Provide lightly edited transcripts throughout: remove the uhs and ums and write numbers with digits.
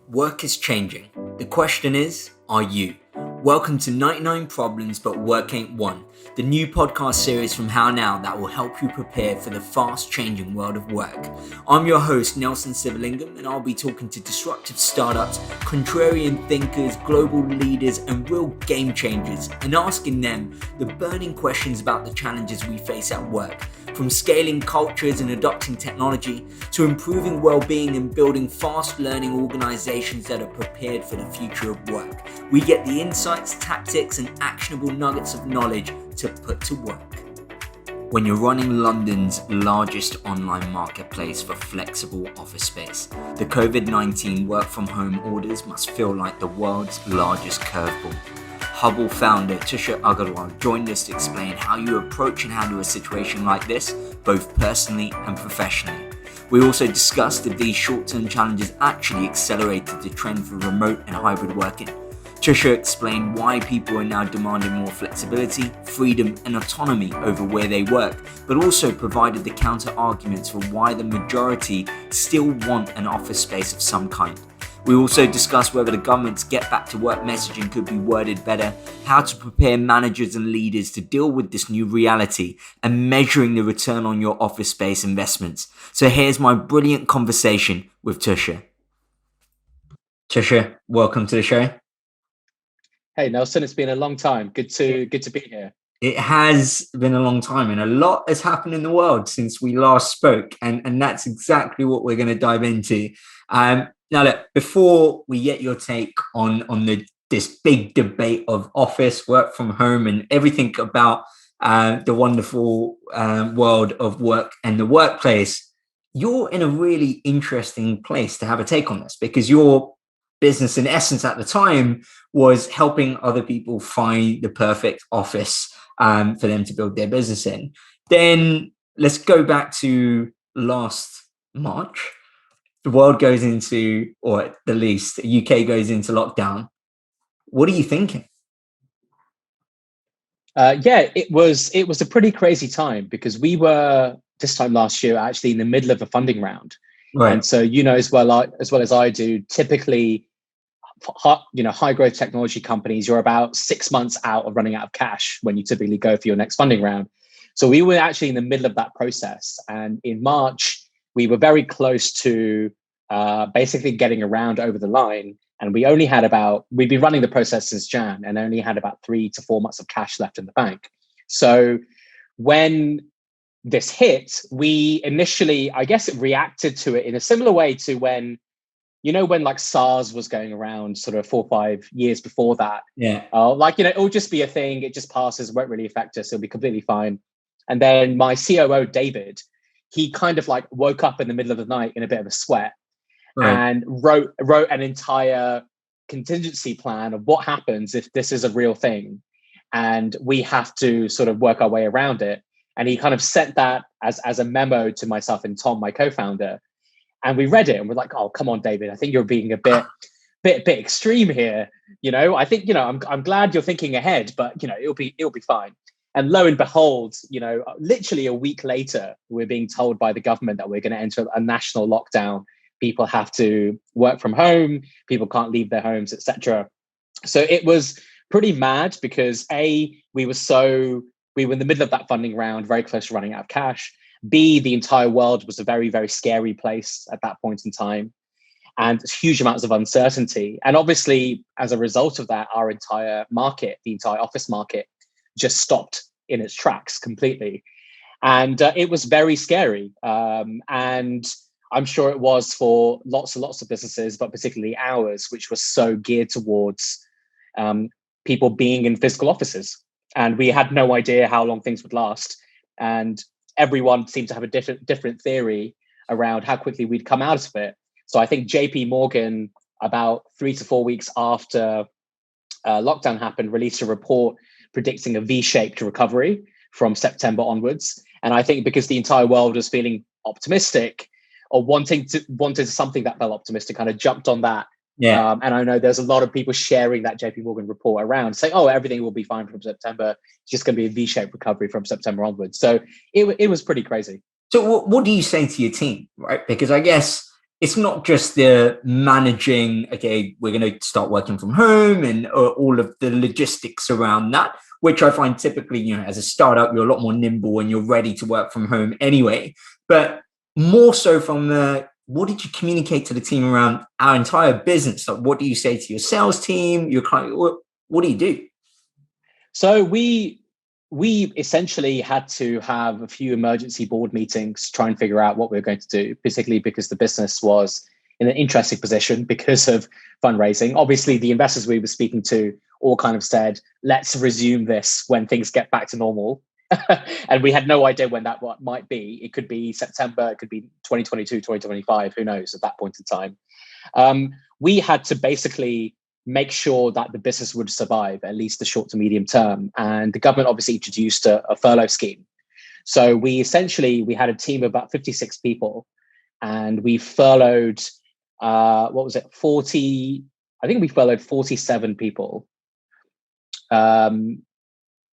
Work is changing. The question is, are you? Welcome to 99 Problems But Work Ain't One, the new podcast series from How Now that will help you prepare for the fast-changing world of work. I'm your host, Nelson Sivalingam, and I'll be talking to disruptive startups, contrarian thinkers, global leaders, and real game changers, and asking them the burning questions about the challenges we face at work. From scaling cultures and adopting technology to improving well-being and building fast-learning organizations that are prepared for the future of work, we get the insights, tactics, and actionable nuggets of knowledge to put to work. When you're running London's largest online marketplace for flexible office space, the COVID-19 work-from-home orders must feel like the world's largest curveball. Hubble founder Tushar Agarwal joined us to explain how you approach and handle a situation like this, both personally and professionally. We also discussed if these short-term challenges actually accelerated the trend for remote and hybrid working. Tushar explained why people are now demanding more flexibility, freedom, and autonomy over where they work, but also provided the counter-arguments for why the majority still want an office space of some kind. We also discussed whether the government's get back to work messaging could be worded better, how to prepare managers and leaders to deal with this new reality, and measuring the return on your office space investments. So here's my brilliant conversation with Tushar. Tushar, welcome to the show. Hey Nelson, it's been a long time. Good to be here. It has been a long time, and a lot has happened in the world since we last spoke, and that's exactly what we're going to dive into. Now, look, before we get your take on this big debate of office, work from home, and everything about the wonderful world of work and the workplace, you're in a really interesting place to have a take on this, because your business, in essence, at the time, was helping other people find the perfect office for them to build their business in. Then let's go back to last March. The world goes into, or at the least, the UK goes into lockdown. What are you thinking? It was a pretty crazy time, because we were this time last year actually in the middle of a funding round, right? And so as well as I do, typically, high growth technology companies, you're about 6 months out of running out of cash when you typically go for your next funding round. So we were actually in the middle of that process, and in March we were very close to basically getting around over the line. And we'd been running the process since Jan and only had about 3 to 4 months of cash left in the bank. So when this hit, we initially, I guess, reacted to it in a similar way to when like SARS was going around sort of 4 or 5 years before that. Yeah. It'll just be a thing. It just passes, won't really affect us. It'll be completely fine. And then my COO, David, he kind of like woke up in the middle of the night in a bit of a sweat, right, and wrote an entire contingency plan of what happens if this is a real thing and we have to sort of work our way around it. And he kind of sent that as a memo to myself and Tom, my co-founder. And we read it and we're like, oh, come on, David, I think you're being a bit extreme here. I think, I'm glad you're thinking ahead, but it'll be fine. And lo and behold, literally a week later, we're being told by the government that we're going to enter a national lockdown. People have to work from home. People can't leave their homes, etc. So it was pretty mad, because we were in the middle of that funding round, very close to running out of cash. B, the entire world was a very, very scary place at that point in time, and huge amounts of uncertainty. And obviously, as a result of that, our entire market, the entire office market, just stopped in its tracks completely. And it was very scary. And I'm sure it was for lots and lots of businesses, but particularly ours, which was so geared towards people being in physical offices. And we had no idea how long things would last. And everyone seemed to have a different theory around how quickly we'd come out of it. So I think JP Morgan, about 3 to 4 weeks after lockdown happened, released a report predicting a V-shaped recovery from September onwards. And I think because the entire world was feeling optimistic, or wanted something that felt optimistic, kind of jumped on that. Yeah. And I know there's a lot of people sharing that JP Morgan report around, saying, oh, everything will be fine from September. It's just going to be a V-shaped recovery from September onwards. So it was pretty crazy. So what do you say to your team, right? Because I guess it's not just the managing, okay, we're going to start working from home and all of the logistics around that, which I find typically, as a startup, you're a lot more nimble and you're ready to work from home anyway. But more so from what did you communicate to the team around our entire business? Like, what do you say to your sales team, your client? What do you do? So we essentially had to have a few emergency board meetings to try and figure out what we were going to do, particularly because the business was in an interesting position because of fundraising. Obviously, the investors we were speaking to all kind of said, let's resume this when things get back to normal. And we had no idea when that might be. It could be September, it could be 2022, 2025, who knows at that point in time. We had to basically make sure that the business would survive at least the short to medium term. And the government obviously introduced a furlough scheme. So we had a team of about 56 people, and we furloughed, 40, I think we furloughed 47 people.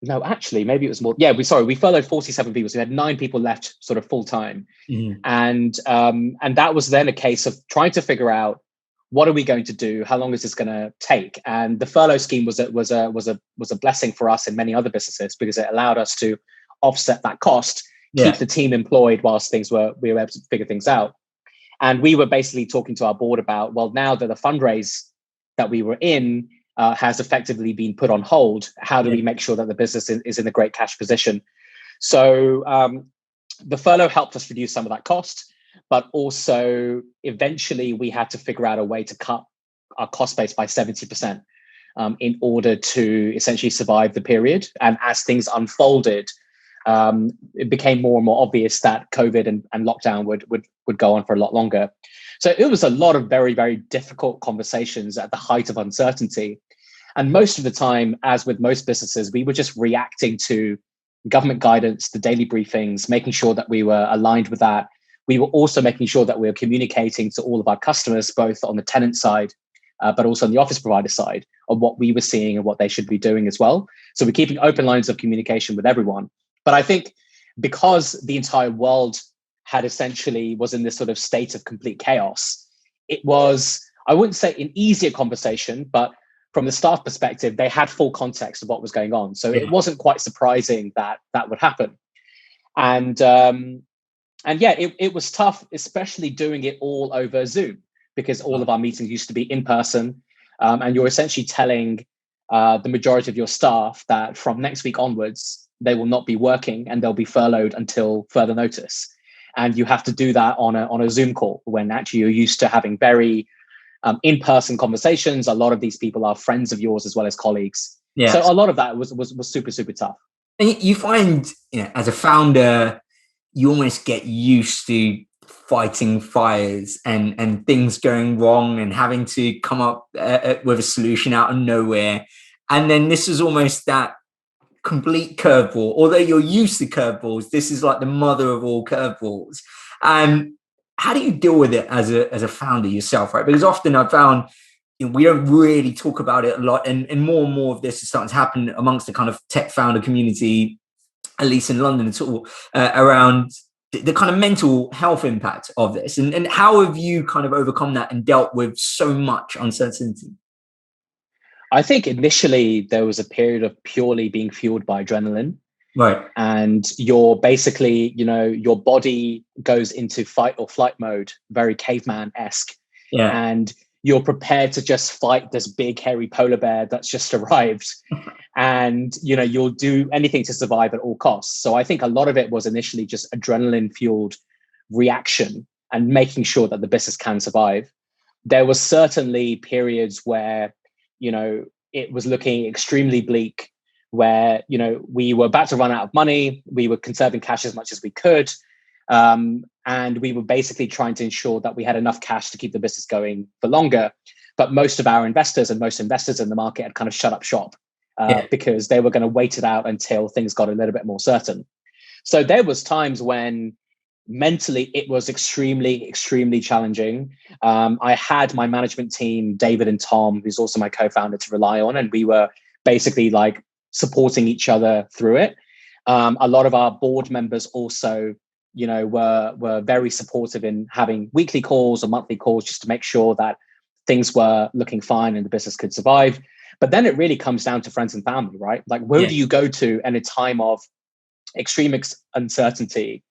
No, actually, maybe it was more. Yeah, we furloughed 47 people. So we had 9 people left sort of full time. Mm-hmm. And that was then a case of trying to figure out, what are we going to do? How long is this going to take? And the furlough scheme was a blessing for us and many other businesses, because it allowed us to offset that cost, keep the team employed whilst we were able to figure things out. And we were basically talking to our board about, well, now that the fundraise that we were in has effectively been put on hold, how do we make sure that the business is in a great cash position? So the furlough helped us reduce some of that cost. But also, eventually, we had to figure out a way to cut our cost base by 70% in order to essentially survive the period. And as things unfolded, it became more and more obvious that COVID and lockdown would go on for a lot longer. So it was a lot of very, very difficult conversations at the height of uncertainty. And most of the time, as with most businesses, we were just reacting to government guidance, the daily briefings, making sure that we were aligned with that. We were also making sure that we were communicating to all of our customers, both on the tenant side, but also on the office provider side, of what we were seeing and what they should be doing as well. So we're keeping open lines of communication with everyone. But I think because the entire world was in this sort of state of complete chaos, it was, I wouldn't say an easier conversation, but from the staff perspective, they had full context of what was going on. So it wasn't quite surprising that would happen. And it was tough, especially doing it all over Zoom, because all of our meetings used to be in person. And you're essentially telling the majority of your staff that from next week onwards, they will not be working and they'll be furloughed until further notice. And you have to do that on a Zoom call, when actually you're used to having very in-person conversations. A lot of these people are friends of yours as well as colleagues. Yeah. So a lot of that was super, super tough. And you find, as a founder, you almost get used to fighting fires and things going wrong and having to come up with a solution out of nowhere. And then this is almost that complete curveball. Although you're used to curveballs, this is like the mother of all curveballs. How do you deal with it as a founder yourself, right? Because often I've found we don't really talk about it a lot, and more of this is starting to happen amongst the kind of tech founder community, at least in London at all, around the kind of mental health impact of this. And how have you kind of overcome that and dealt with so much uncertainty? I think initially there was a period of purely being fueled by adrenaline. Right. And you're basically, your body goes into fight or flight mode, very caveman-esque. Yeah. And you're prepared to just fight this big, hairy polar bear that's just arrived. And, you'll do anything to survive at all costs. So I think a lot of it was initially just adrenaline-fueled reaction and making sure that the business can survive. There was certainly periods where, it was looking extremely bleak, where, we were about to run out of money. We were conserving cash as much as we could. And we were basically trying to ensure that we had enough cash to keep the business going for longer. But most of our investors and most investors in the market had kind of shut up shop because they were going to wait it out until things got a little bit more certain. So there was times when mentally it was extremely, extremely challenging. I had my management team, David and Tom, who's also my co-founder, to rely on. And we were basically like supporting each other through it. A lot of our board members also were very supportive in having weekly calls or monthly calls just to make sure that things were looking fine and the business could survive. But then it really comes down to friends and family, right? Like, where do you go to in a time of extreme uncertainty,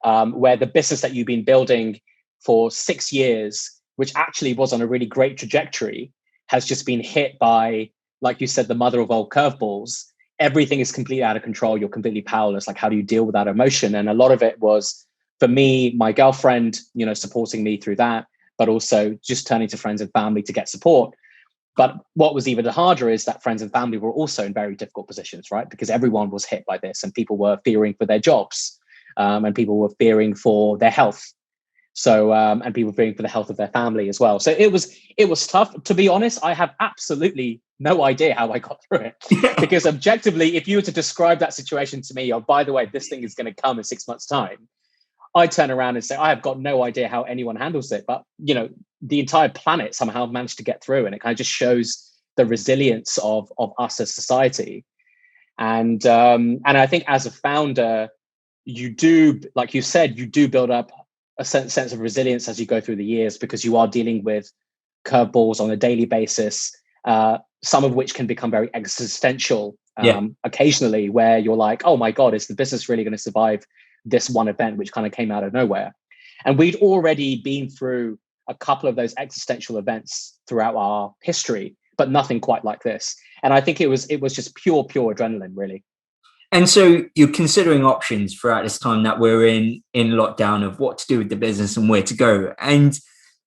where the business that you've been building for 6 years, which actually was on a really great trajectory, has just been hit by, like you said, the mother of all curveballs. Everything is completely out of control. You're completely powerless. Like, how do you deal with that emotion? And a lot of it was, for me, my girlfriend, supporting me through that, but also just turning to friends and family to get support. But what was even harder is that friends and family were also in very difficult positions, right? Because everyone was hit by this, and people were fearing for their jobs, and people were fearing for their health. So, and people were fearing for the health of their family as well. So it was tough. To be honest, I have absolutely no idea how I got through it. Because objectively, if you were to describe that situation to me, oh, by the way, this thing is going to come in 6 months' time, I turn around and say, I have got no idea how anyone handles it. But, the entire planet somehow managed to get through. And it kind of just shows the resilience of us as society. And I think as a founder, you do, like you said, you do build up a sense of resilience as you go through the years, because you are dealing with curveballs on a daily basis, some of which can become very existential occasionally, where you're like, oh my God, is the business really going to survive this one event, which kind of came out of nowhere? And we'd already been through a couple of those existential events throughout our history, but nothing quite like this. And I think it was just pure adrenaline, really. And so you're considering options throughout this time that we're in lockdown of what to do with the business and where to go. And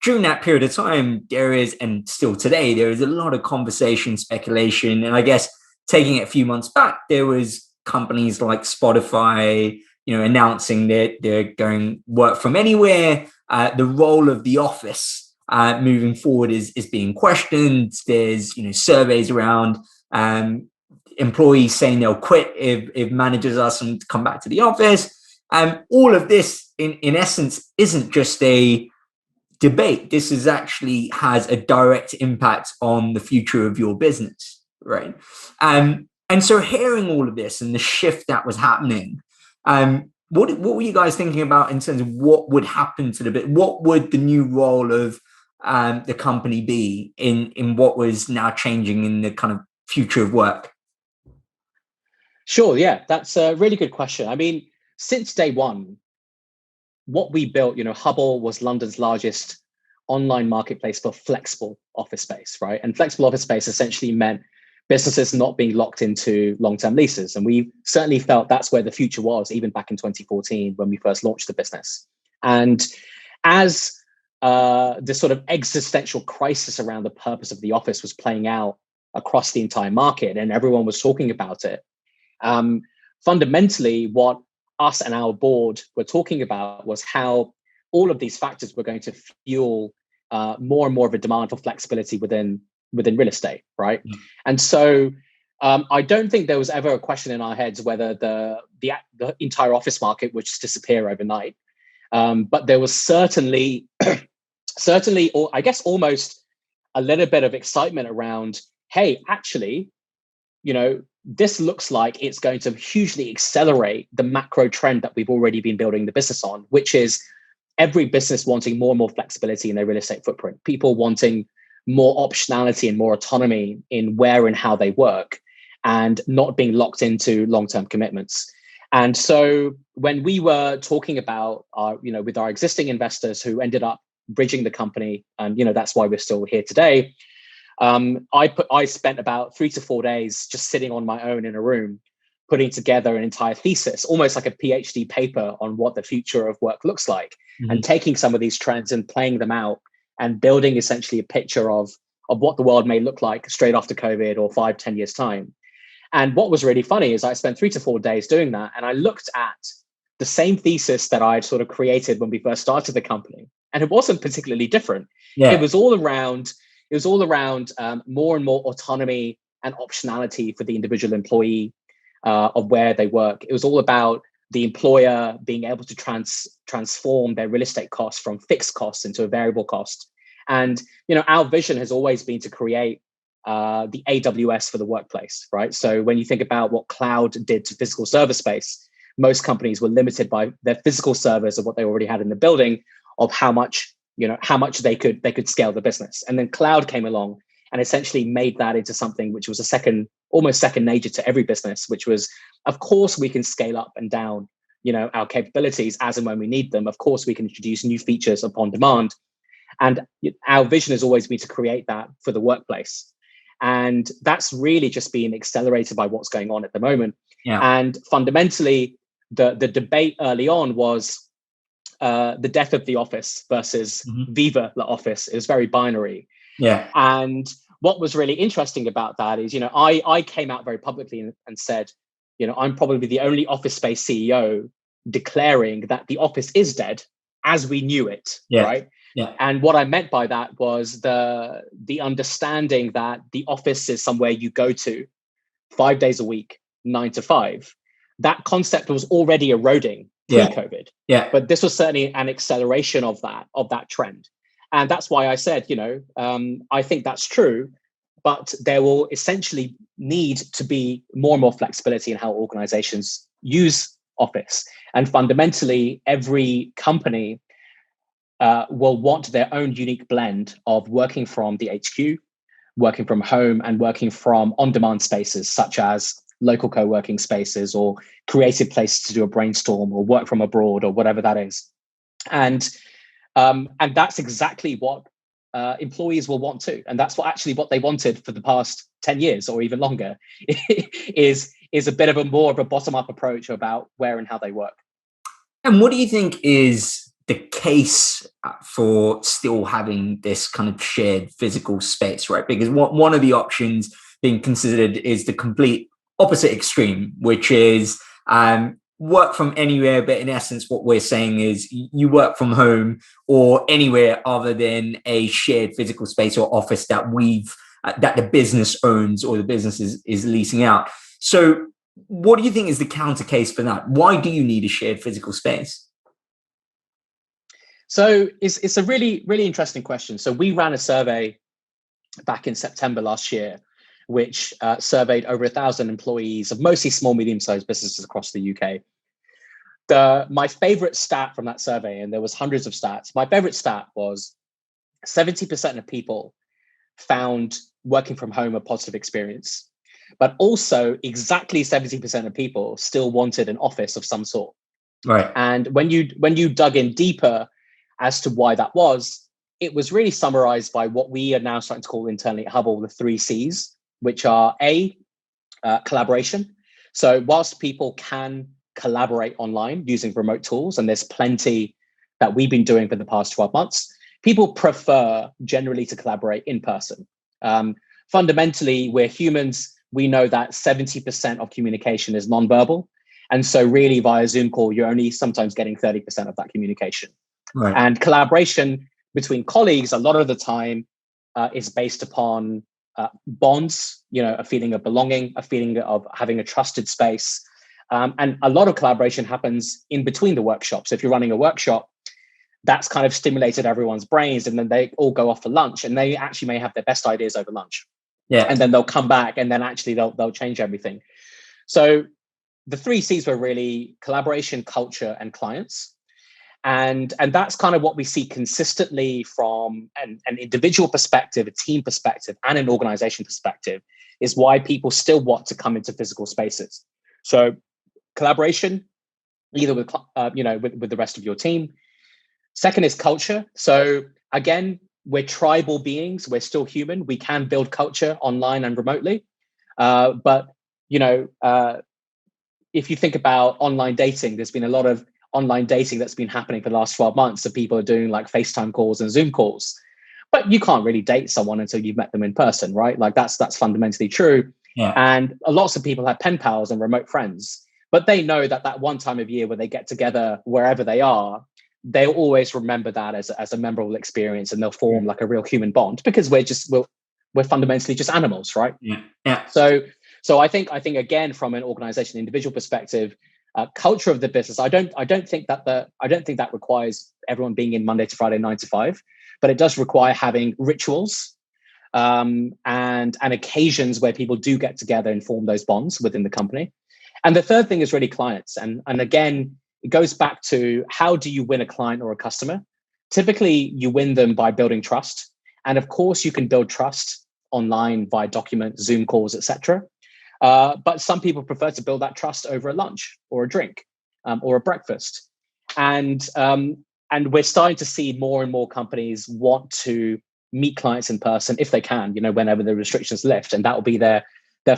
during that period of time, there is, and still today, there is a lot of conversation, speculation. And I guess taking it a few months back, there was companies like Spotify, announcing that they're going work from anywhere. The role of the office moving forward is being questioned. There's, surveys around employees saying they'll quit if managers ask them to come back to the office. All of this, in essence, isn't just a debate. This is actually has a direct impact on the future of your business, right? And so hearing all of this and the shift that was happening, what were you guys thinking about in terms of what would happen to the bit? What would the new role of the company be in what was now changing in the kind of future of work? Sure, yeah, that's a really good question. I mean, since day one, what we built, Hubble was London's largest online marketplace for flexible office space, right? And flexible office space essentially meant businesses not being locked into long-term leases. And we certainly felt that's where the future was, even back in 2014 when we first launched the business. And as this sort of existential crisis around the purpose of the office was playing out across the entire market and everyone was talking about it, fundamentally what us and our board were talking about was how all of these factors were going to fuel more and more of a demand for flexibility within real estate, right? Mm. And so I don't think there was ever a question in our heads whether the entire office market would just disappear overnight. But there was certainly, or I guess almost a little bit of excitement around, hey, actually, this looks like it's going to hugely accelerate the macro trend that we've already been building the business on, which is every business wanting more and more flexibility in their real estate footprint, people wanting more optionality and more autonomy in where and how they work, and not being locked into long-term commitments. And so when we were talking about with our existing investors who ended up bridging the company, and that's why we're still here today, I spent about 3 to 4 days just sitting on my own in a room, putting together an entire thesis, almost like a PhD paper on what the future of work looks like, and taking some of these trends and playing them out and building essentially a picture of what the world may look like straight after COVID or 5-10 years time. And what was really funny is I spent 3 to 4 days doing that. And I looked at the same thesis that I'd sort of created when we first started the company. And it wasn't particularly different. Yeah. It was all around more and more autonomy and optionality for the individual employee of where they work. It was all about the employer being able to transform their real estate costs from fixed costs into a variable cost. And our vision has always been to create the AWS for the workplace, right? So when you think about what cloud did to physical server space, most companies were limited by their physical servers of what they already had in the building, of how much they could scale the business. And then cloud came along and essentially made that into something which was almost second nature to every business, which was, of course, we can scale up and down, our capabilities as and when we need them. Of course, we can introduce new features upon demand. And our vision has always been to create that for the workplace. And that's really just being accelerated by what's going on at the moment. Yeah. And fundamentally, the debate early on was the death of the office versus Viva la office. It was very binary. Yeah. And what was really interesting about that is, I came out very publicly and said, I'm probably the only office space CEO declaring that the office is dead as we knew it, right? Yeah. And what I meant by that was the understanding that the office is somewhere you go to 5 days a week, 9 to 5. That concept was already eroding pre-COVID. Yeah. But this was certainly an acceleration of that trend. And that's why I said, I think that's true, but there will essentially need to be more and more flexibility in how organizations use Office. And fundamentally, every company will want their own unique blend of working from the HQ, working from home, and working from on-demand spaces, such as local co-working spaces or creative places to do a brainstorm or work from abroad or whatever that is. And that's exactly what employees will want too. And that's what they wanted for the past 10 years or even longer is a bit of more of a bottom-up approach about where and how they work. And what do you think is the case for still having this kind of shared physical space, right? Because one of the options being considered is the complete opposite extreme, which is work from anywhere. But in essence, what we're saying is you work from home or anywhere other than a shared physical space or office that that the business owns or the business is leasing out. So what do you think is the counter case for that? Why do you need a shared physical space? So it's a really, really interesting question. So we ran a survey back in September last year, which surveyed over 1,000 employees of mostly small, medium-sized businesses across the UK. My favorite stat from that survey, and there was hundreds of stats, my favorite stat was 70% of people found working from home a positive experience, but also exactly 70% of people still wanted an office of some sort. Right. And when you dug in deeper as to why that was, it was really summarized by what we are now starting to call internally at Hubble the 3 C's, which are collaboration. So whilst people can collaborate online using remote tools, and there's plenty that we've been doing for the past 12 months, people prefer generally to collaborate in person. Fundamentally, we're humans. We know that 70% of communication is nonverbal. And so really via Zoom call, you're only sometimes getting 30% of that communication. Right. And collaboration between colleagues a lot of the time is based upon bonds, a feeling of belonging, a feeling of having a trusted space. And a lot of collaboration happens in between the workshops. If you're running a workshop, that's kind of stimulated everyone's brains, and then they all go off for lunch, and they actually may have their best ideas over lunch. Yeah. And then they'll come back, and then actually they'll change everything. So the 3 C's were really collaboration, culture, and clients. And that's kind of what we see consistently from an individual perspective, a team perspective, and an organization perspective, is why people still want to come into physical spaces. So collaboration, either with the rest of your team. Second is culture. So again, we're tribal beings. We're still human. We can build culture online and remotely. But if you think about online dating, there's been a lot of online dating that's been happening for the last 12 months. So people are doing like FaceTime calls and Zoom calls, but you can't really date someone until you've met them in person, right? Like that's fundamentally true. Yeah. And lots of people have pen pals and remote friends, but they know that one time of year where they get together wherever they are, they'll always remember that as a memorable experience, and they'll form like a real human bond, because we're fundamentally just animals, right? Yeah. Yeah. So I think again, from an organization, individual perspective, culture of the business, I don't think that requires everyone being in Monday to Friday 9 to 5, but it does require having rituals and occasions where people do get together and form those bonds within the company. And the third thing is really clients. And again, it goes back to how do you win a client or a customer? Typically, you win them by building trust. And of course, you can build trust online via documents, Zoom calls, etc. But some people prefer to build that trust over a lunch or a drink or a breakfast. And we're starting to see more and more companies want to meet clients in person if they can, whenever the restrictions lift, and that will be their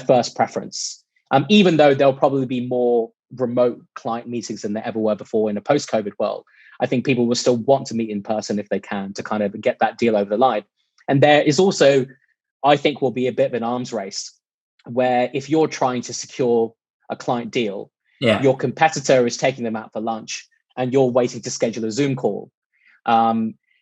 first preference. Even though there'll probably be more remote client meetings than there ever were before in a post-COVID world, I think people will still want to meet in person if they can to kind of get that deal over the line. And there is also, I think, will be a bit of an arms race where if you're trying to secure a client deal, your competitor is taking them out for lunch and you're waiting to schedule a Zoom call.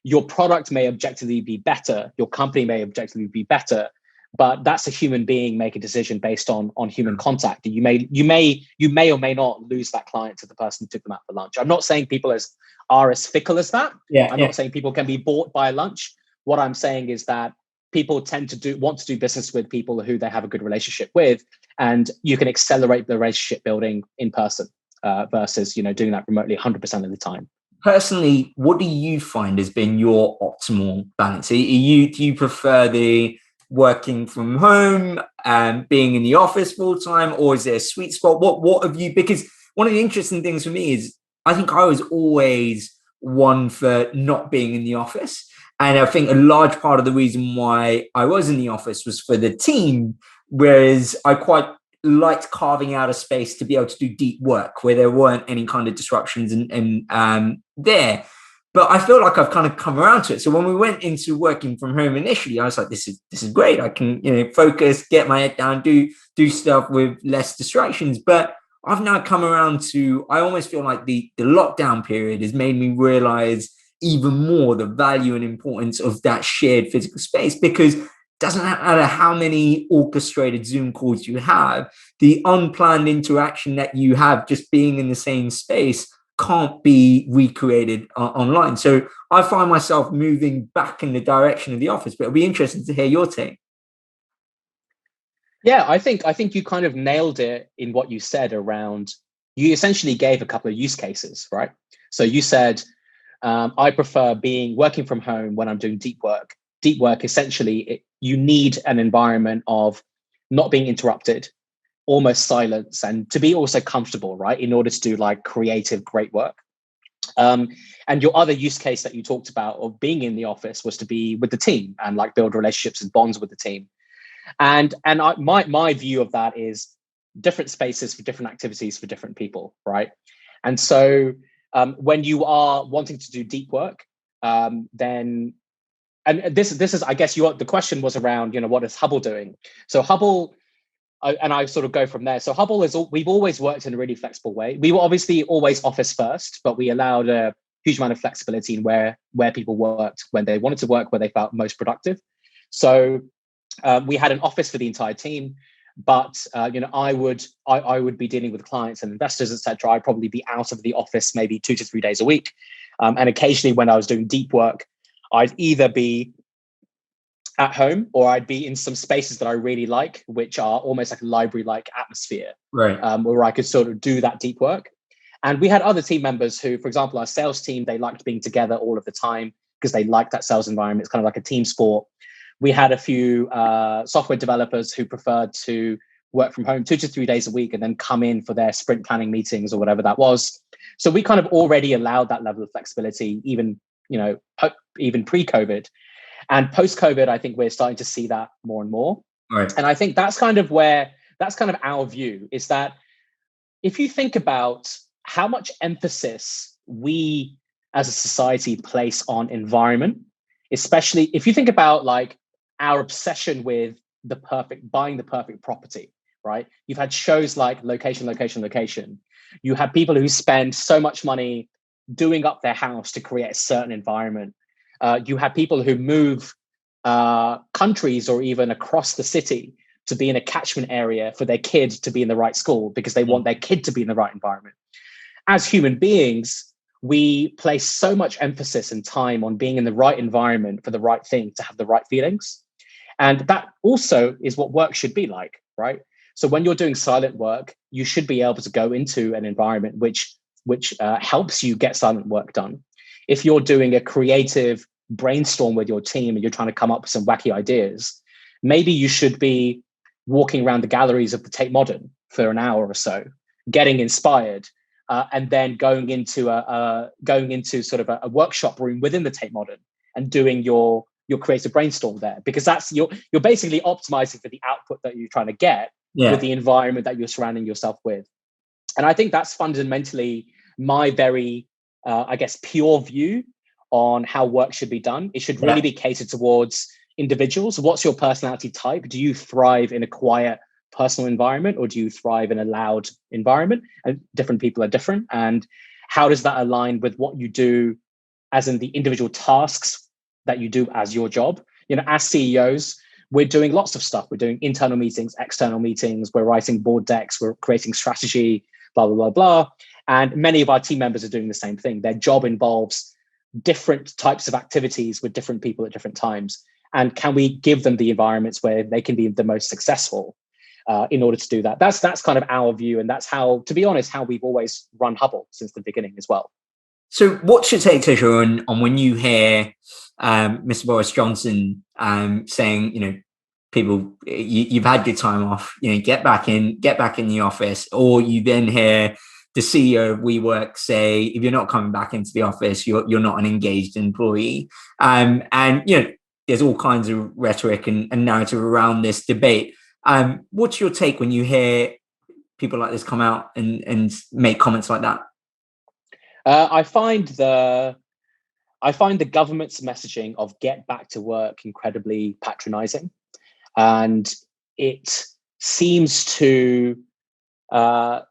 Your product may objectively be better, your company may objectively be better, but that's a human being make a decision based on human contact. You may or may not lose that client to the person who took them out for lunch. I'm not saying people are as fickle as that. I'm not saying people can be bought by a lunch. What I'm saying is that people tend to want to do business with people who they have a good relationship with, and you can accelerate the relationship building in person versus doing that remotely 100% of the time. Personally, what do you find has been your optimal balance? Do you prefer the working from home and being in the office full time, or is there a sweet spot? What have you? Because one of the interesting things for me is I think I was always one for not being in the office. And I think a large part of the reason why I was in the office was for the team, whereas I quite liked carving out a space to be able to do deep work where there weren't any kind of disruptions and there. But I feel like I've kind of come around to it. So when we went into working from home initially, I was like, this is great. I can focus, get my head down, do stuff with less distractions. But I've now come around to, I almost feel like the lockdown period has made me realize even more the value and importance of that shared physical space, because it doesn't matter how many orchestrated Zoom calls you have, the unplanned interaction that you have just being in the same space can't be recreated online. So I find myself moving back in the direction of the office, but it'll be interesting to hear your take. Yeah, I think you kind of nailed it in what you said around, you essentially gave a couple of use cases, right? So you said, I prefer working from home when I'm doing deep work. Deep work, essentially, you need an environment of not being interrupted, almost silence, and to be also comfortable, right? In order to do like creative, great work. And your other use case that you talked about of being in the office was to be with the team and like build relationships and bonds with the team. And my view of that is different spaces for different activities for different people, right? And so when you are wanting to do deep work, then, and this is, I guess the question was around, what is Hubble doing? So Hubble, and I sort of go from there. So Hubble we've always worked in a really flexible way. We were obviously always office first, but we allowed a huge amount of flexibility in where people worked when they wanted to work, where they felt most productive. So we had an office for the entire team, but I would be dealing with clients and investors, etc. I'd probably be out of the office maybe 2 to 3 days a week, and occasionally when I was doing deep work, I'd either be at home or I'd be in some spaces that I really like, which are almost like a library-like atmosphere, right? Where I could sort of do that deep work. And we had other team members who, for example, our sales team, they liked being together all of the time because they liked that sales environment. It's kind of like a team sport. We had a few software developers who preferred to work from home 2 to 3 days a week and then come in for their sprint planning meetings or whatever that was. So we kind of already allowed that level of flexibility, even pre-COVID. And post-COVID, I think we're starting to see that more and more. Right. And I think that's kind of our view, is that if you think about how much emphasis we as a society place on environment, especially if you think about like our obsession with buying the perfect property, right? You've had shows like Location, Location, Location. You have people who spend so much money doing up their house to create a certain environment. You have people who move countries or even across the city to be in a catchment area for their kid to be in the right school because they want their kid to be in the right environment. As human beings, we place so much emphasis and time on being in the right environment for the right thing to have the right feelings. And that also is what work should be like, right? So when you're doing silent work, you should be able to go into an environment which helps you get silent work done. If you're doing a creative brainstorm with your team and you're trying to come up with some wacky ideas, maybe you should be walking around the galleries of the Tate Modern for an hour or so, getting inspired, and then going into sort of a workshop room within the Tate Modern and doing your creative brainstorm there, because that's you're basically optimizing for the output that you're trying to get with the environment that you're surrounding yourself with. And I think that's fundamentally my very, I guess, pure view on how work should be done. It should really be catered towards individuals. What's your personality type? Do you thrive in a quiet personal environment, or do you thrive in a loud environment? And different people are different. And how does that align with what you do, as in the individual tasks that you do as your job? As CEOs, we're doing lots of stuff. We're doing internal meetings, external meetings. We're writing board decks. We're creating strategy, blah, blah, blah, blah. And many of our team members are doing the same thing. Their job involves different types of activities with different people at different times. And can we give them the environments where they can be the most successful in order to do that? That's kind of our view. And that's how, to be honest, how we've always run Hubble since the beginning as well. So what's your take, Tushar, on when you hear Mr. Boris Johnson saying, people, you've had your time off, get back in the office, or you then hear the CEO of WeWork say, if you're not coming back into the office, you're not an engaged employee. And there's all kinds of rhetoric and narrative around this debate. What's your take when you hear people like this come out and make comments like that? I find the government's messaging of get back to work incredibly patronizing. And it seems to, I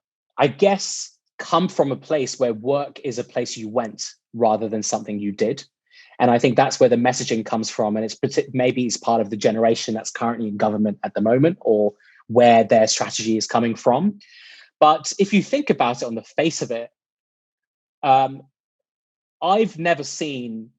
guess, come from a place where work is a place you went rather than something you did. And I think that's where the messaging comes from. And maybe it's part of the generation that's currently in government at the moment, or where their strategy is coming from. But if you think about it on the face of it, I've never seen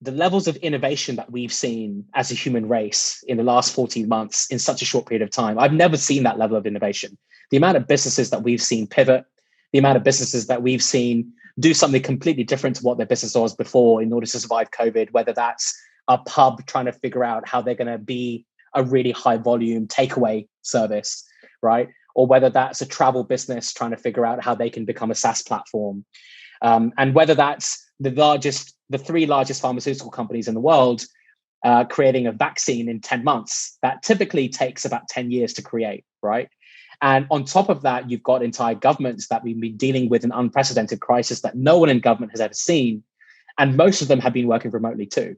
the levels of innovation that we've seen as a human race in the last 14 months in such a short period of time. I've never seen that level of innovation. The amount of businesses that we've seen pivot, the amount of businesses that we've seen do something completely different to what their business was before in order to survive COVID, whether that's a pub trying to figure out how they're going to be a really high volume takeaway service, right? Or whether that's a travel business trying to figure out how they can become a SaaS platform. And whether that's the three largest pharmaceutical companies in the world creating a vaccine in 10 months, that typically takes about 10 years to create, right? And on top of that, you've got entire governments that we've been dealing with an unprecedented crisis that no one in government has ever seen. And most of them have been working remotely too.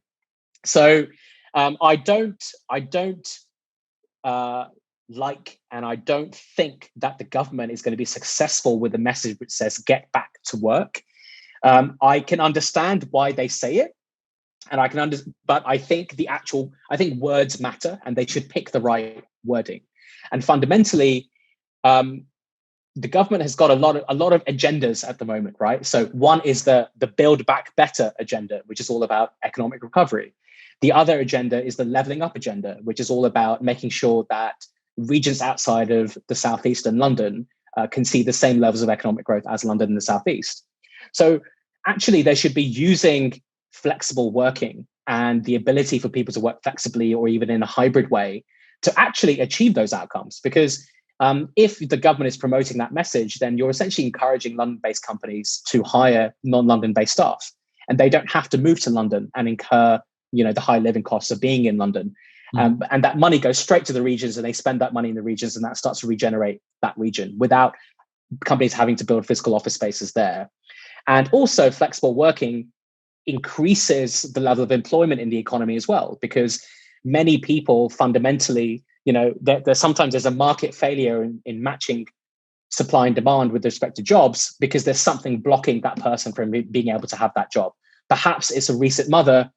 So I don't like, and I don't think that the government is going to be successful with a message which says get back to work. I can understand why they say it, and I can but I think words matter, and they should pick the right wording. And fundamentally, the government has got a lot of agendas at the moment, right? So one is the Build Back Better agenda, which is all about economic recovery. The other agenda is the Levelling Up agenda, which is all about making sure that regions outside of the Southeast and London can see the same levels of economic growth as London and the Southeast. So actually, they should be using flexible working and the ability for people to work flexibly or even in a hybrid way to actually achieve those outcomes. Because if the government is promoting that message, then you're essentially encouraging London-based companies to hire non-London-based staff, and they don't have to move to London and incur, the high living costs of being in London. And that money goes straight to the regions, and they spend that money in the regions, and that starts to regenerate that region without companies having to build physical office spaces there. And also, flexible working increases the level of employment in the economy as well, because many people fundamentally, there's a market failure in matching supply and demand with respect to jobs, because there's something blocking that person from being able to have that job. Perhaps it's a recent mother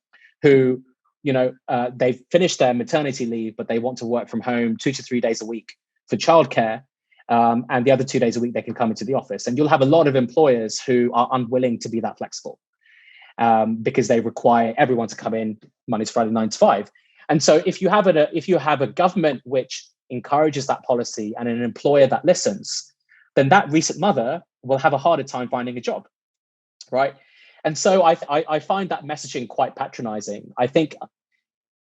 who, they've finished their maternity leave, but they want to work from home 2 to 3 days a week for childcare. And the other 2 days a week, they can come into the office. And you'll have a lot of employers who are unwilling to be that flexible because they require everyone to come in Monday to Friday, 9 to 5. And so if you have a government which encourages that policy and an employer that listens, then that recent mother will have a harder time finding a job, right? And so I find that messaging quite patronizing. I think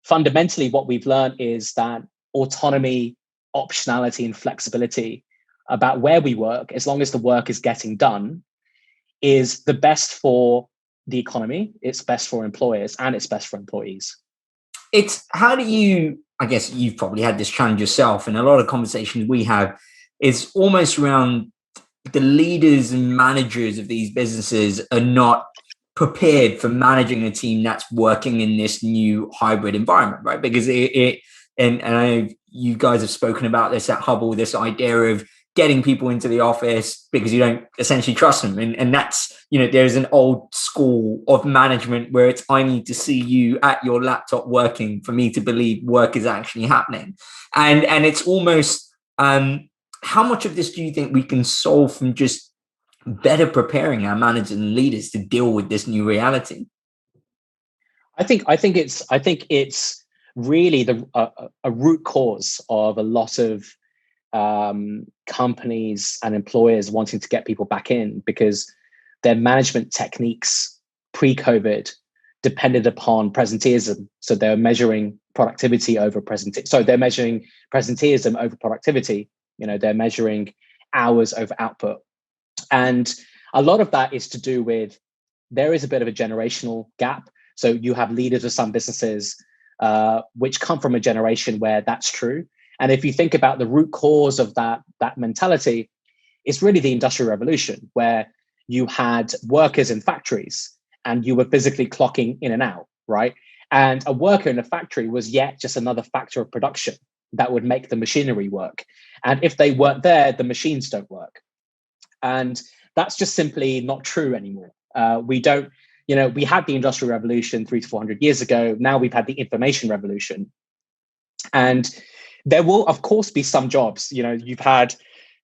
fundamentally what we've learned is that autonomy, optionality, and flexibility about where we work, as long as the work is getting done, is the best for the economy, it's best for employers, and it's best for employees. It's how do you, I guess you've probably had this challenge yourself, and a lot of conversations we have is almost around the leaders and managers of these businesses are not prepared for managing a team that's working in this new hybrid environment, right? Because and I know you guys have spoken about this at Hubble, this idea of getting people into the office because you don't essentially trust them. And that's, there's an old school of management where it's, I need to see you at your laptop working for me to believe work is actually happening. And it's almost, how much of this do you think we can solve from just better preparing our managers and leaders to deal with this new reality? I think it's really a root cause of a lot of companies and employers wanting to get people back in, because their management techniques pre-COVID depended upon presenteeism. So they're measuring productivity over presenteeism. So they're measuring presenteeism over productivity. They're measuring hours over output. And a lot of that is to do with, there is a bit of a generational gap. So you have leaders of some businesses which come from a generation where that's true. And if you think about the root cause of that mentality, it's really the Industrial Revolution, where you had workers in factories and you were physically clocking in and out, right? And a worker in a factory was yet just another factor of production that would make the machinery work. And if they weren't there, the machines don't work. And that's just simply not true anymore. We don't, we had the Industrial Revolution 300 to 400 years ago. Now we've had the Information Revolution. And there will, of course, be some jobs. You've had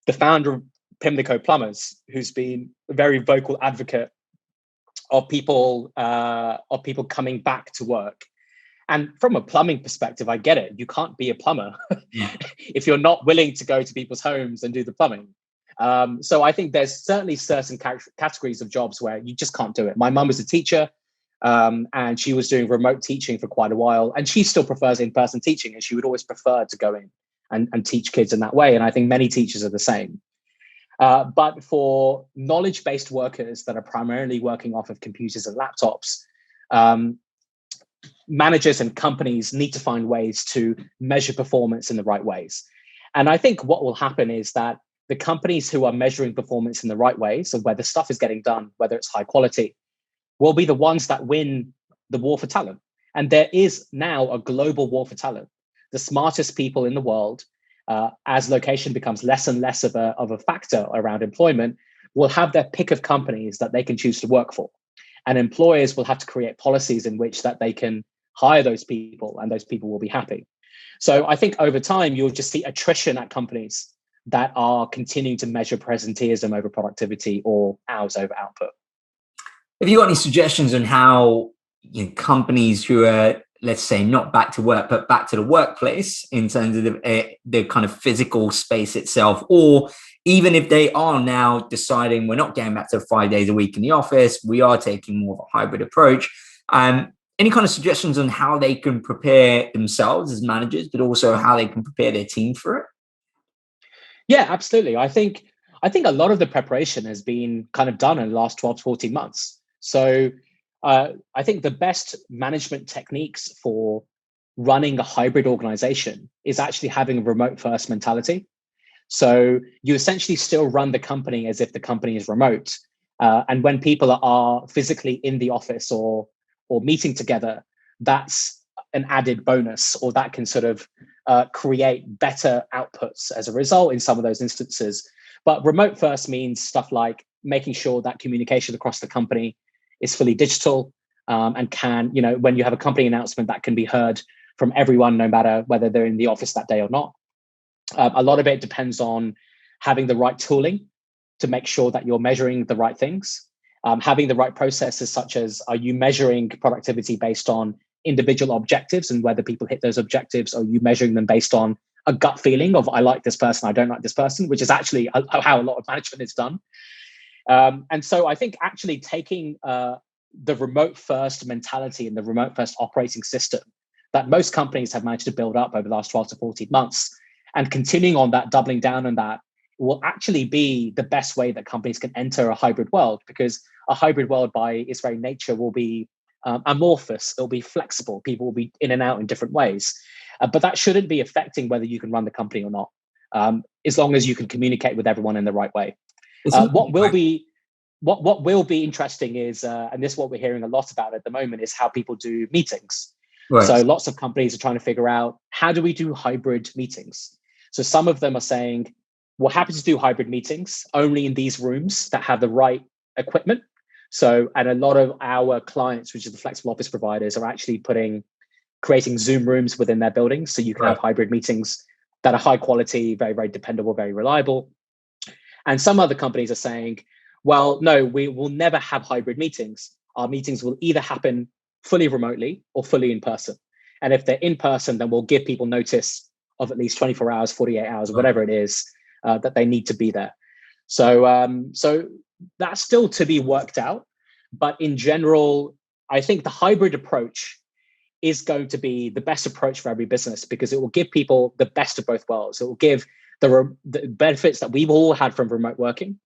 the founder of Pimlico Plumbers, who's been a very vocal advocate of people coming back to work. And from a plumbing perspective, I get it. You can't be a plumber if you're not willing to go to people's homes and do the plumbing. So I think there's certainly certain categories of jobs where you just can't do it. My mum was a teacher, and she was doing remote teaching for quite a while, and she still prefers in-person teaching, and she would always prefer to go in and teach kids in that way. And I think many teachers are the same. But for knowledge-based workers that are primarily working off of computers and laptops, managers and companies need to find ways to measure performance in the right ways. And I think what will happen is that the companies who are measuring performance in the right ways, so where the stuff is getting done, whether it's high quality, will be the ones that win the war for talent. And there is now a global war for talent. The smartest people in the world, as location becomes less and less of a factor around employment, will have their pick of companies that they can choose to work for. And employers will have to create policies in which that they can hire those people, and those people will be happy. So I think over time, you'll just see attrition at companies that are continuing to measure presenteeism over productivity or hours over output. Have you got any suggestions on how companies who are, let's say, not back to work, but back to the workplace in terms of the kind of physical space itself, or even if they are now deciding we're not going back to 5 days a week in the office, we are taking more of a hybrid approach, any kind of suggestions on how they can prepare themselves as managers, but also how they can prepare their team for it? Yeah, absolutely. I think a lot of the preparation has been kind of done in the last 12 to 14 months. So I think the best management techniques for running a hybrid organization is actually having a remote first mentality. So you essentially still run the company as if the company is remote. And when people are physically in the office or meeting together, that's an added bonus, or that can sort of create better outputs as a result in some of those instances. But remote first means stuff like making sure that communication across the company is fully digital, and can, when you have a company announcement, that can be heard from everyone, no matter whether they're in the office that day or not. A lot of it depends on having the right tooling to make sure that you're measuring the right things, having the right processes, such as, are you measuring productivity based on individual objectives and whether people hit those objectives, or are you measuring them based on a gut feeling of I like this person, I don't like this person, which is actually how a lot of management is done. And so I think actually taking the remote first mentality and the remote first operating system that most companies have managed to build up over the last 12 to 14 months and continuing on that, doubling down on that, will actually be the best way that companies can enter a hybrid world, because a hybrid world by its very nature will be amorphous, it'll be flexible, people will be in and out in different ways. But that shouldn't be affecting whether you can run the company or not, as long as you can communicate with everyone in the right way. What will be interesting is, and this is what we're hearing a lot about at the moment, is how people do meetings. Right. So lots of companies are trying to figure out, how do we do hybrid meetings? So some of them are saying, we're happy to do hybrid meetings only in these rooms that have the right equipment. So, and a lot of our clients, which is the flexible office providers, are actually creating Zoom rooms within their buildings. So you can have hybrid meetings that are high quality, very, very dependable, very reliable. And some other companies are saying, well, no, we will never have hybrid meetings. Our meetings will either happen fully remotely or fully in person. And if they're in person, then we'll give people notice of at least 24 hours, 48 hours, whatever it is, that they need to be there. So that's still to be worked out. But in general, I think the hybrid approach is going to be the best approach for every business, because it will give people the best of both worlds. It will give the benefits that we've all had from remote working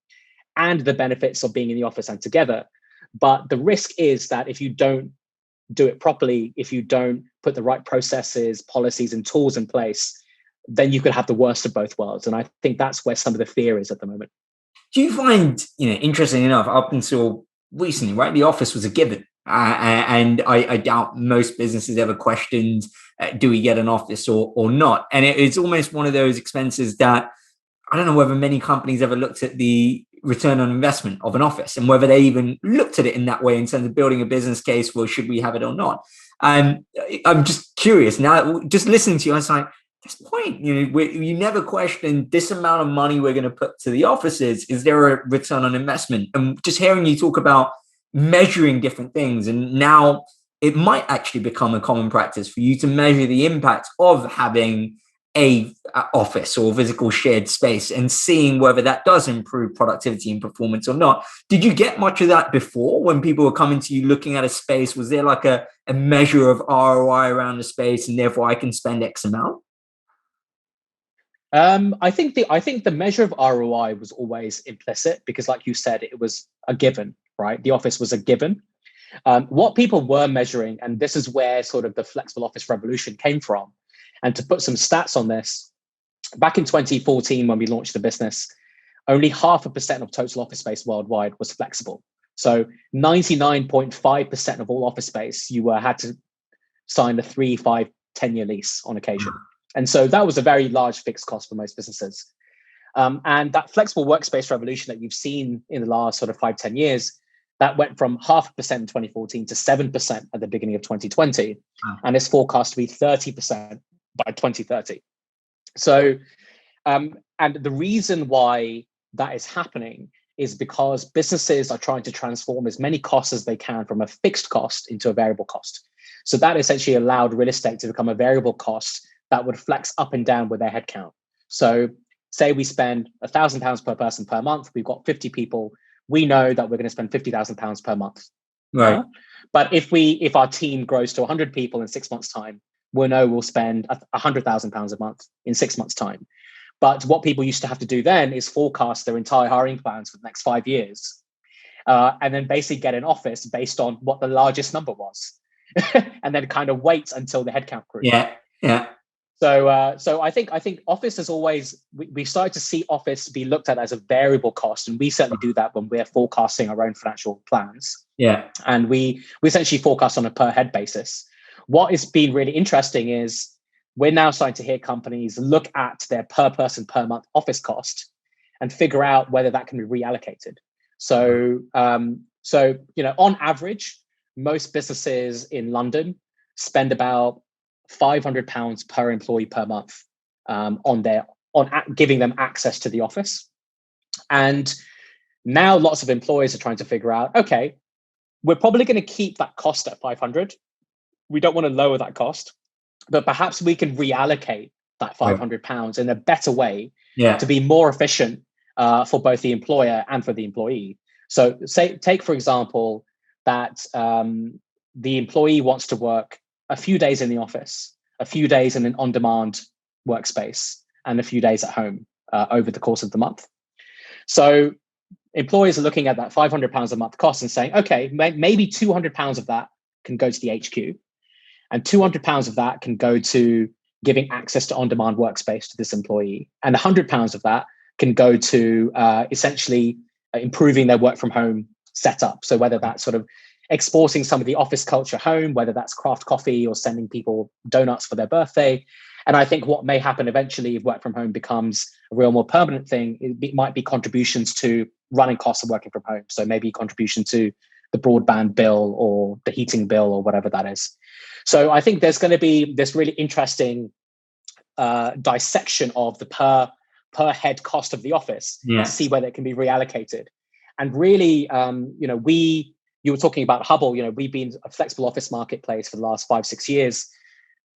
and the benefits of being in the office and together. But the risk is that if you don't do it properly, if you don't put the right processes, policies, and tools in place, then you could have the worst of both worlds. And I think that's where some of the fear is at the moment. Do you find, interesting enough, up until recently, right, the office was a given. And I doubt most businesses ever questioned, do we get an office or not? And it's almost one of those expenses that I don't know whether many companies ever looked at the return on investment of an office and whether they even looked at it in that way in terms of building a business case for should we have it or not. And I'm just curious now, just listening to you, I was like, this point, you never questioned this amount of money we're going to put to the offices. Is there a return on investment? And just hearing you talk about measuring different things, and now it might actually become a common practice for you to measure the impact of having a office or physical shared space and seeing whether that does improve productivity and performance or not. Did you get much of that before when people were coming to you looking at a space? Was there like a measure of ROI around the space and therefore I can spend X amount? I think the measure of ROI was always implicit because, like you said, it was a given, right? The office was a given. What people were measuring, and this is where sort of the flexible office revolution came from. And to put some stats on this, back in 2014, when we launched the business, only 0.5% of total office space worldwide was flexible. So 99.5% of all office space, you had to sign a 3, 5, 10-year lease on occasion. And so that was a very large fixed cost for most businesses. And that flexible workspace revolution that you've seen in the last sort of 5, 10 years, that went from 0.5% in 2014 to 7% at the beginning of 2020. And it's forecast to be 30% by 2030. So, and the reason why that is happening is because businesses are trying to transform as many costs as they can from a fixed cost into a variable cost. So that essentially allowed real estate to become a variable cost that would flex up and down with their headcount. So say we spend £1,000 per person per month, we've got 50 people, we know that we're going to spend £50,000 per month. Right. But if our team grows to 100 people in 6 months' time, we'll know we'll spend £100,000 a month in 6 months' time. But what people used to have to do then is forecast their entire hiring plans for the next 5 years, and then basically get an office based on what the largest number was, and then kind of wait until the headcount grew. Yeah. So I think office has always, we started to see office be looked at as a variable cost, and we certainly do that when we're forecasting our own financial plans. Yeah, and we essentially forecast on a per head basis. What has been really interesting is we're now starting to hear companies look at their per person per month office cost and figure out whether that can be reallocated. So on average, most businesses in London spend about £500 per employee per month on giving them access to the office. And now lots of employers are trying to figure out, okay, we're probably going to keep that cost at 500. We don't want to lower that cost, but perhaps we can reallocate that £500 in a better way Yeah. to be more efficient for both the employer and for the employee. So take, for example, that the employee wants to work a few days in the office, a few days in an on-demand workspace, and a few days at home over the course of the month. So employers are looking at that £500 a month cost and saying, okay, maybe £200 of that can go to the HQ, and £200 of that can go to giving access to on-demand workspace to this employee, and £100 of that can go to essentially improving their work from home setup. So whether that's sort of exporting some of the office culture home, whether that's craft coffee or sending people donuts for their birthday. And I think what may happen eventually if work from home becomes a real more permanent thing, it might be contributions to running costs of working from home. So maybe contribution to the broadband bill or the heating bill or whatever that is. So I think there's going to be this really interesting dissection of the per head cost of the office to see whether it can be reallocated. And really, you were talking about Hubble, we've been a flexible office marketplace for the last 5-6 years.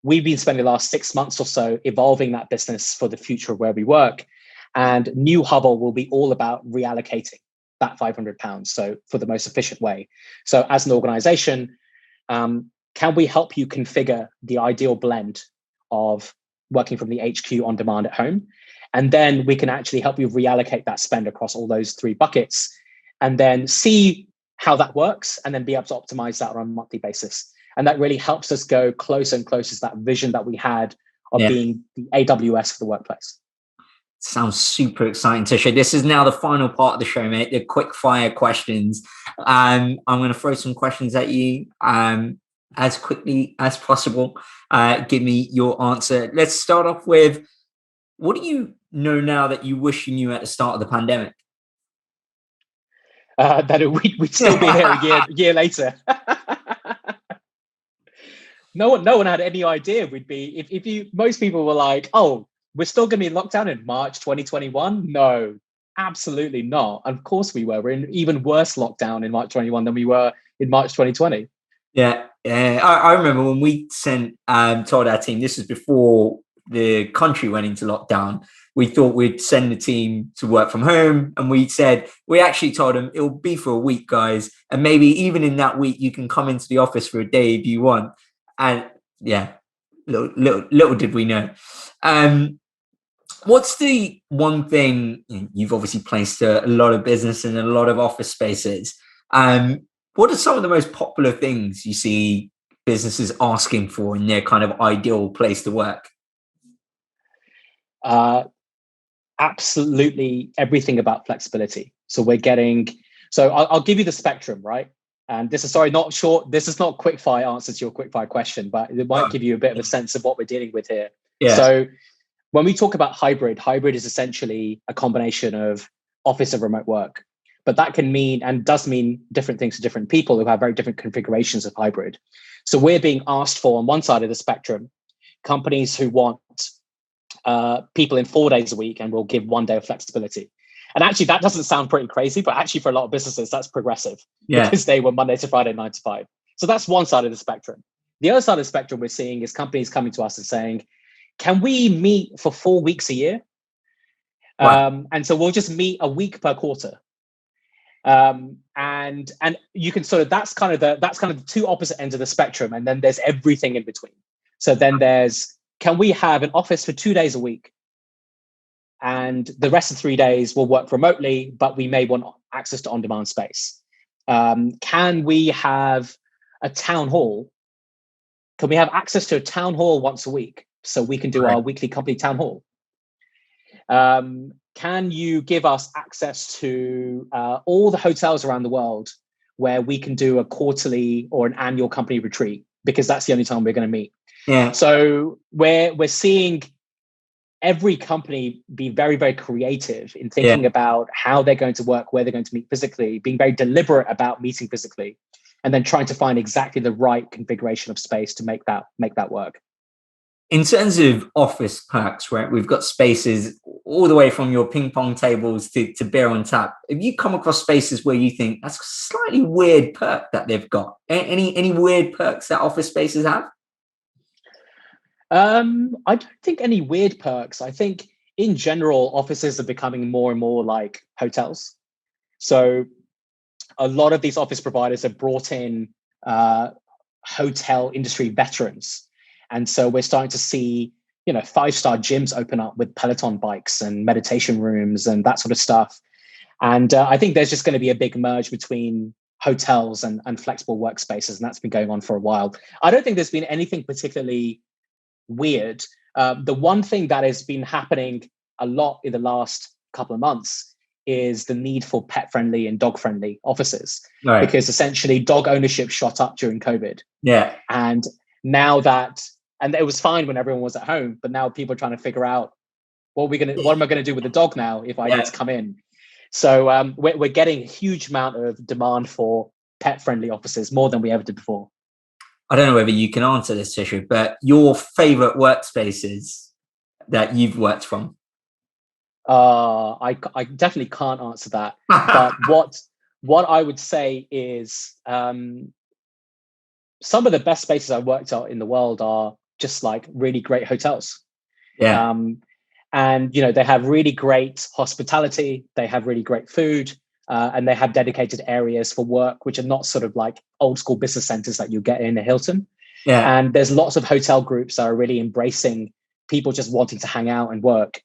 We've been spending the last 6 months or so evolving that business for the future of where we work. And new Hubble will be all about reallocating that £500, so for the most efficient way. So as an organization, can we help you configure the ideal blend of working from the HQ on demand at home? And then we can actually help you reallocate that spend across all those 3 buckets and then see how that works and then be able to optimize that on a monthly basis. And that really helps us go closer and closer to that vision that we had of being the AWS for the workplace. Sounds super exciting, Tushar. This is now the final part of the show, mate. The quick fire questions. I'm going to throw some questions at you as quickly as possible. Give me your answer. Let's start off with, what do you know now that you wish you knew at the start of the pandemic? That we'd still be here a year later. No one had any idea we'd be. Most people were like, "Oh, we're still going to be locked down in March 2021." No, absolutely not. Of course we were. We're in even worse lockdown in March 21 than we were in March 2020. Yeah. I remember when we told our team, this was before the country went into lockdown, we thought we'd send the team to work from home. And we actually told them it'll be for a week, guys. And maybe even in that week, you can come into the office for a day if you want. And yeah, little did we know. What's the one thing, you've obviously placed a lot of business in a lot of office spaces. What are some of the most popular things you see businesses asking for in their kind of ideal place to work? Absolutely everything about flexibility. So I'll give you the spectrum, right? And this is not quickfire answers to your quickfire question, but it might give you a bit of a sense of what we're dealing with here. Yeah. So when we talk about hybrid is essentially a combination of office and remote work. But that can mean and does mean different things to different people who have very different configurations of hybrid. So we're being asked for, on one side of the spectrum, companies who want people in 4 days a week and will give 1 day of flexibility. And actually, that doesn't sound pretty crazy, but actually for a lot of businesses, that's progressive because they were Monday to Friday, 9 to 5. So that's one side of the spectrum. The other side of the spectrum we're seeing is companies coming to us and saying, can we meet for 4 weeks a year? Right. And so we'll just meet a week per quarter. And you can that's kind of the 2 opposite ends of the spectrum. And then there's everything in between. So then can we have an office for 2 days a week? And the rest of 3 days will work remotely, but we may want access to on-demand space. Can we have a town hall? Can we have access to a town hall once a week so we can do our weekly company town hall? Can you give us access to all the hotels around the world where we can do a quarterly or an annual company retreat? Because that's the only time we're going to meet. Yeah. So we're seeing every company be very, very creative in thinking about how they're going to work, where they're going to meet physically, being very deliberate about meeting physically, and then trying to find exactly the right configuration of space to make that work. In terms of office perks, right, we've got spaces all the way from your ping pong tables to beer on tap. Have you come across spaces where you think that's a slightly weird perk that they've got? Any weird perks that office spaces have? I don't think any weird perks. I think in general, offices are becoming more and more like hotels. So a lot of these office providers have brought in hotel industry veterans. And so we're starting to see, 5-star gyms open up with Peloton bikes and meditation rooms and that sort of stuff. And I think there's just going to be a big merge between hotels and flexible workspaces. And that's been going on for a while. I don't think there's been anything particularly weird. The one thing that has been happening a lot in the last couple of months is the need for pet-friendly and dog-friendly offices. Right. Because essentially dog ownership shot up during COVID. Yeah. And now and it was fine when everyone was at home, but now people are trying to figure out what am I going to do with the dog now if I need to come in? So we're getting a huge amount of demand for pet-friendly offices, more than we ever did before. I don't know whether you can answer this, Tushar, but your favorite workspaces that you've worked from? I definitely can't answer that. But what I would say is some of the best spaces I've worked out in the world are just like really great hotels. Yeah. And they have really great hospitality. They have really great food. And they have dedicated areas for work, which are not sort of like old school business centers that you get in a Hilton. Yeah. And there's lots of hotel groups that are really embracing people just wanting to hang out and work.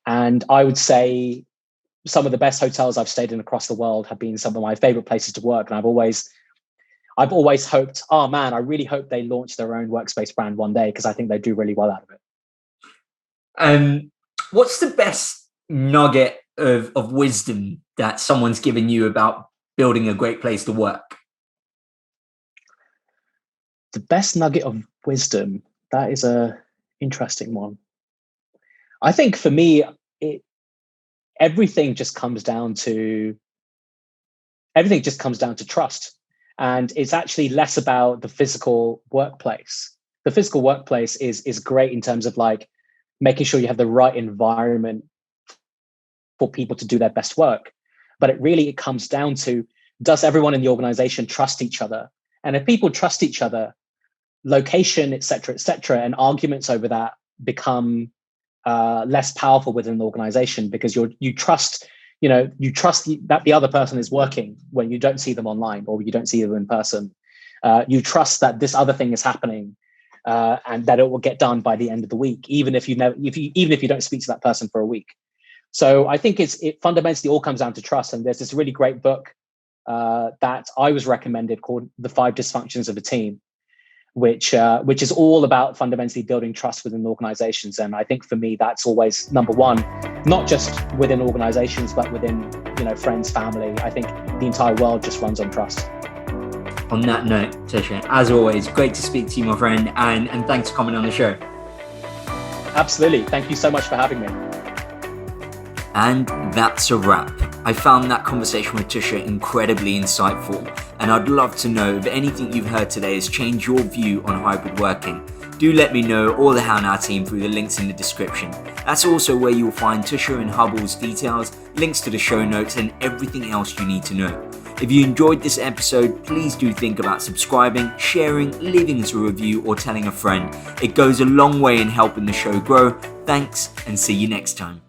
And I would say some of the best hotels I've stayed in across the world have been some of my favorite places to work. And I've always hoped, oh man, I really hope they launch their own workspace brand one day, because I think they do really well out of it. What's the best nugget of wisdom that someone's given you about building a great place to work? The best nugget of wisdom, that is a interesting one. I think for me, everything just comes down to trust. And it's actually less about the physical workplace. The physical workplace is great in terms of like making sure you have the right environment for people to do their best work. But it comes down to, does everyone in the organization trust each other? And if people trust each other, location, et cetera, and arguments over that become less powerful within an organization, because you trust that the other person is working when you don't see them online or you don't see them in person. You trust that this other thing is happening and that it will get done by the end of the week, even if you don't speak to that person for a week. So I think it fundamentally all comes down to trust. And there's this really great book that I was recommended called The 5 Dysfunctions of a Team, which is all about fundamentally building trust within organizations. And I think for me, that's always number one, not just within organizations, but within, friends, family. I think the entire world just runs on trust. On that note, Tushar, as always, great to speak to you, my friend, and thanks for coming on the show. Absolutely. Thank you so much for having me. And that's a wrap. I found that conversation with Tushar incredibly insightful, and I'd love to know if anything you've heard today has changed your view on hybrid working. Do let me know, or the How Now team, through the links in the description. That's also where you'll find Tushar and Hubble's details, links to the show notes, and everything else you need to know. If you enjoyed this episode, please do think about subscribing, sharing, leaving us a review, or telling a friend. It goes a long way in helping the show grow. Thanks, and see you next time.